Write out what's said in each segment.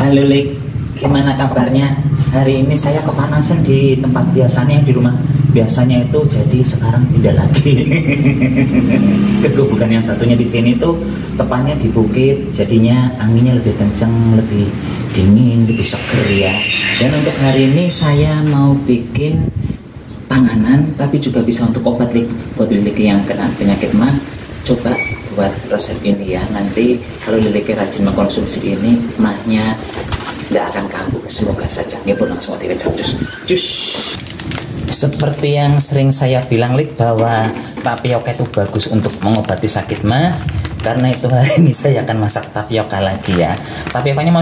Halo Lik, gimana kabarnya? Hari ini saya kepanasan di tempat biasanya di rumah. Biasanya itu jadi sekarang pindah lagi. Kesibukan yang satunya di sini tuh tepatnya di bukit, jadinya anginnya lebih kencang, lebih dingin, lebih seger ya. Dan untuk hari ini saya mau bikin panganan, tapi juga bisa untuk obat Lik. Buat Lilik yang kena penyakit mah, coba buat resep ini ya. Nanti kalau Lilik rajin mengkonsumsi ini, mahnya tidak akan kambuh. Semoga saja. Ini pun langsung direjam jus. Seperti yang sering saya bilang Lik, bahwa tapioka itu bagus untuk mengobati sakit mah. Karena itu hari ini saya akan masak tapioka lagi ya. Tapiokanya mau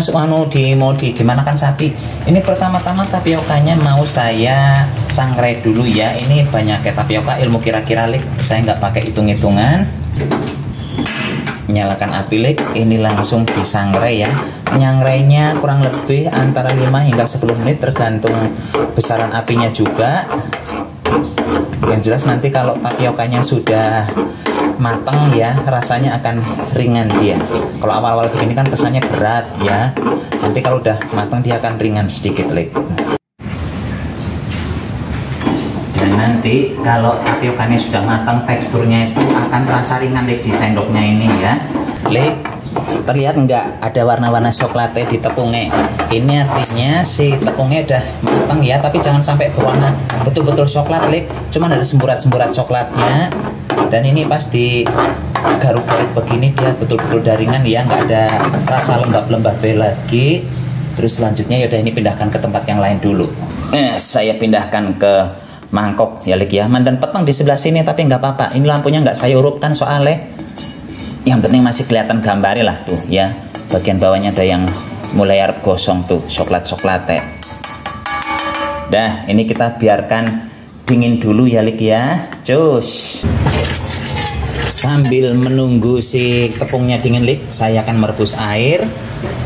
gimana kan sapi. Ini pertama-tama tapiokanya mau saya sangrai dulu ya. Ini banyak tapioka, ilmu kira-kira Lik. Saya nggak pakai hitung-hitungan. Nyalakan api Lik, ini langsung disangrai ya. Nyangrainya kurang lebih antara 5 hingga 10 menit tergantung besaran apinya juga. Yang jelas nanti kalau tapiokanya sudah matang ya, rasanya akan ringan dia. Kalau awal-awal begini kan kesannya berat ya. Nanti kalau udah matang dia akan ringan sedikit Lik. Dan nanti kalau tapiokanya sudah matang, teksturnya itu akan terasa ringan Lik di sendoknya ini ya. Lik, terlihat nggak ada warna-warna coklatnya di tepungnya? Ini artinya si tepungnya udah matang ya, tapi jangan sampai berwarna betul-betul coklat Lik. Cuman ada semburat-semburat coklatnya. Dan ini pas digaruk-garuk begini dia betul-betul daringan ya, nggak ada rasa lembab-lembab lagi. Terus selanjutnya yaudah ini pindahkan ke tempat yang lain dulu. Saya pindahkan ke mangkok ya Lik ya. Mandan petang di sebelah sini tapi nggak apa-apa. Ini lampunya nggak saya urupkan soalnya. Yang penting masih kelihatan gambarnya lah tuh ya. Bagian bawahnya ada yang mulai arep gosong tuh, coklat-coklatnya. Dah, ini kita biarkan dingin dulu ya Lik ya. Cus. Sambil menunggu si tepungnya dingin Lik, saya akan merebus air.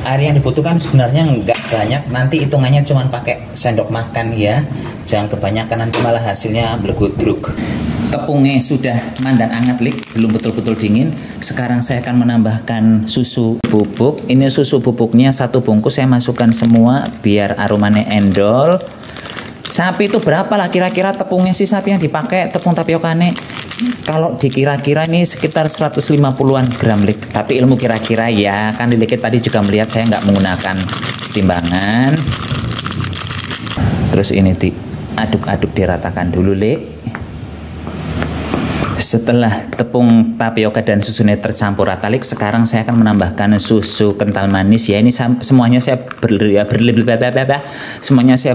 Air yang dibutuhkan sebenarnya nggak banyak. Nanti hitungannya cuma pakai sendok makan ya. Jangan kebanyakan, nanti malah hasilnya blegudruk. Tepungnya sudah mandan anget Lik, belum betul-betul dingin. Sekarang saya akan menambahkan susu bubuk. Ini susu bubuknya 1 bungkus, saya masukkan semua biar aromanya endol. Sapi itu berapa lah kira-kira tepungnya sih sapi yang dipakai, tepung tapiokane? Kalau dikira-kira ini sekitar 150-an gram Lik. Tapi ilmu kira-kira ya, kan Lilik tadi juga melihat saya nggak menggunakan timbangan. Terus ini aduk-aduk diratakan dulu Lik. Setelah tepung tapioka dan susunya tercampur rata Lik, sekarang saya akan menambahkan susu kental manis ya. Ini semuanya saya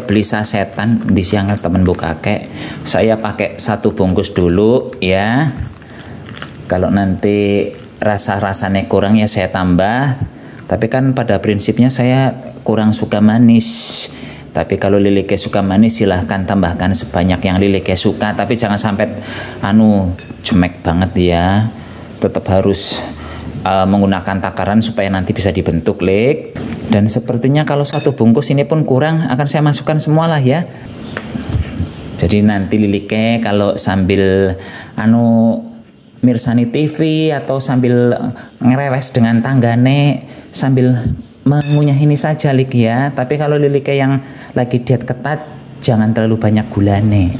beli sasetan di siang temen buka kakek. Saya pakai 1 bungkus dulu ya. Kalau nanti rasa-rasanya kurang ya saya tambah. Tapi kan pada prinsipnya saya kurang suka manis. Tapi kalau Lilik suka manis silahkan tambahkan sebanyak yang Lilik suka. Tapi jangan sampai cemek banget ya. Tetap harus menggunakan takaran supaya nanti bisa dibentuk Lik. Dan sepertinya kalau 1 bungkus ini pun kurang, akan saya masukkan semua lah ya. Jadi nanti Lilik kalau sambil mirsani TV atau sambil ngerewes dengan tanggane, sambil mengunyah ini saja Lik ya. Tapi kalau Lilik yang lagi diet ketat, jangan terlalu banyak gulane.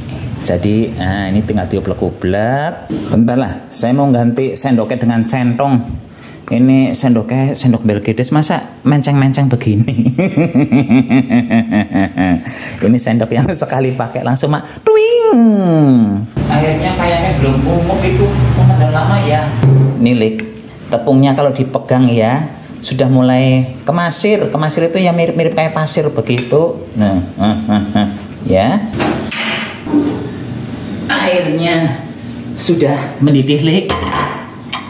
Jadi ini tinggal dioblek-oblek. Bentar lah, saya mau ganti sendoknya dengan centong. Ini sendoknya sendok Belgedes, masa menceng-menceng begini. Ini sendok yang sekali pakai langsung twing. Akhirnya kayaknya belum umum itu, udah lama ya. Nih Lik, tepungnya kalau dipegang ya sudah mulai kemasir. Kemasir itu yang mirip-mirip kayak pasir begitu. Ya. Airnya sudah mendidih Lik.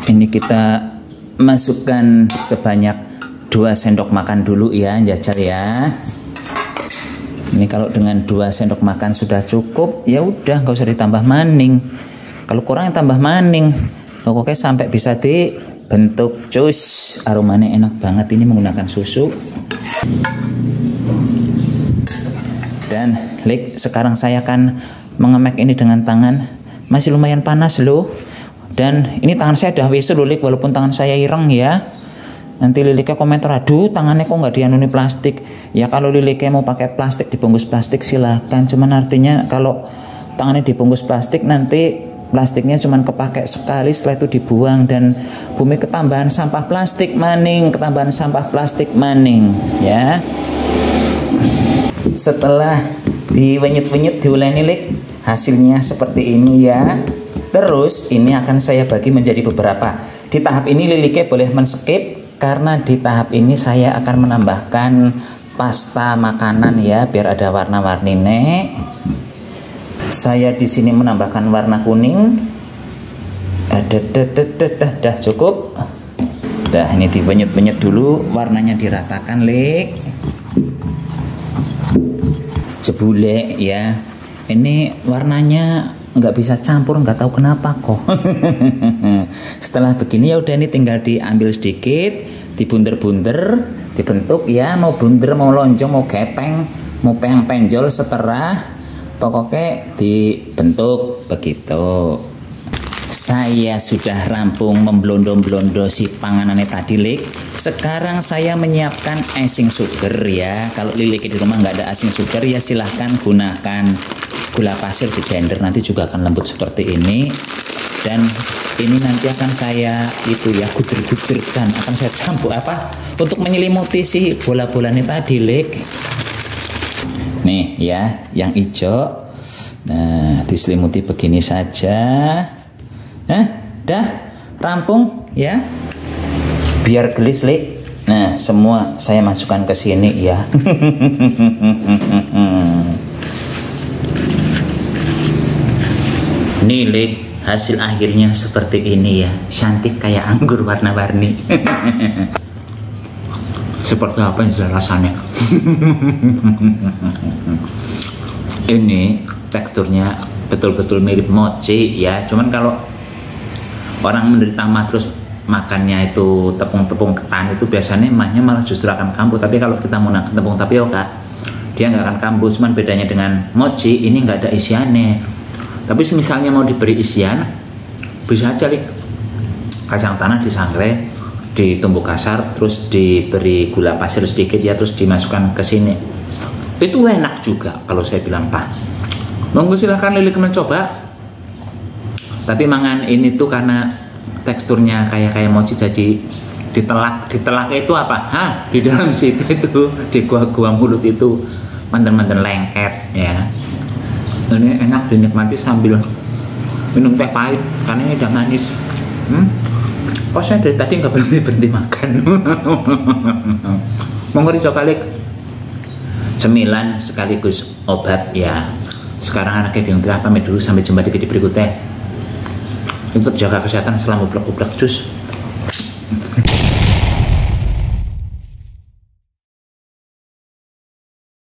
Ini kita masukkan sebanyak 2 sendok makan dulu ya, jajal ya. Ini kalau dengan 2 sendok makan sudah cukup, ya udah nggak usah ditambah maning. Kalau kurang tambah maning. Pokoknya sampai bisa dibentuk. Cus, aromanya enak banget ini menggunakan susu. Dan Lik, sekarang saya akan mengemek ini dengan tangan. Masih lumayan panas loh. Dan ini tangan saya udah wisuh Lik, walaupun tangan saya ireng ya. nanti Liliknya komentar, aduh tangannya kok nggak dianuni plastik. Ya kalau Liliknya mau pakai plastik, dibungkus plastik silahkan, cuman artinya kalau tangannya dibungkus plastik nanti plastiknya cuman kepake sekali, setelah itu dibuang dan bumi ketambahan sampah plastik maning, ketambahan sampah plastik maning ya. Setelah diwenyut-wenyut diuleni Lik, hasilnya seperti ini ya. Terus ini akan saya bagi menjadi beberapa. Di tahap ini Liliknya boleh men-skip karena di tahap ini saya akan menambahkan pasta makanan ya, biar ada warna-warninya. Saya di sini menambahkan warna kuning. Dah cukup. Dah ini dibenyet-benyet dulu, warnanya diratakan Lik. Jebule ya. Ini warnanya nggak bisa campur, nggak tahu kenapa kok. Setelah begini ya udah, ini tinggal diambil sedikit, dibunder-bunder, dibentuk ya, mau bunder, mau lonjong, mau gepeng, mau penjol, seterah, pokoknya dibentuk begitu. Saya sudah rampung memblondong-blondo si panganannya tadi Lik. Sekarang saya menyiapkan icing sugar ya. Kalau Lilik di rumah nggak ada icing sugar ya silahkan gunakan gula pasir di blender, nanti juga akan lembut seperti ini. Dan ini nanti akan saya itu ya guder-guderkan, akan saya campur apa untuk menyelimuti si bola-bolanya tadi Lik. Nih ya, yang hijau. Nah, diselimuti begini saja. Nah, dah rampung ya. Biar gelis Lik. Nah, semua saya masukkan ke sini ya. Nih Lik, hasil akhirnya seperti ini ya, cantik kayak anggur warna-warni. Seperti apa yang rasanya? Ini teksturnya betul-betul mirip mochi ya, cuman kalau orang menderita mah terus makannya itu tepung-tepung ketan itu biasanya mahnya malah justru akan kambuh. Tapi kalau kita menggunakan tepung tapioka, dia nggak akan kambuh. Cuman bedanya dengan mochi, ini nggak ada isiannya. Tapi misalnya mau diberi isian, bisa aja Lik, kacang tanah disangrai, ditumbuk kasar, terus diberi gula pasir sedikit ya, terus dimasukkan ke sini. Itu enak juga kalau saya bilang Pak. Monggo silahkan Lilik mencoba. Tapi mangan ini tuh karena teksturnya kayak mochi, jadi ditelak itu apa? Hah, di dalam situ itu di gua mulut itu manten-manten lengket ya. Ini enak dinikmati sambil minum teh pahit karena ini udah manis. Kok saya dari tadi nggak berhenti makan. Monggo dicoba Lik. Cemilan sekaligus obat ya. Sekarang anaknya bingung pamit dulu, sampai jumpa di video berikutnya. Untuk jaga kesehatan, selalu ublek-ublek cus.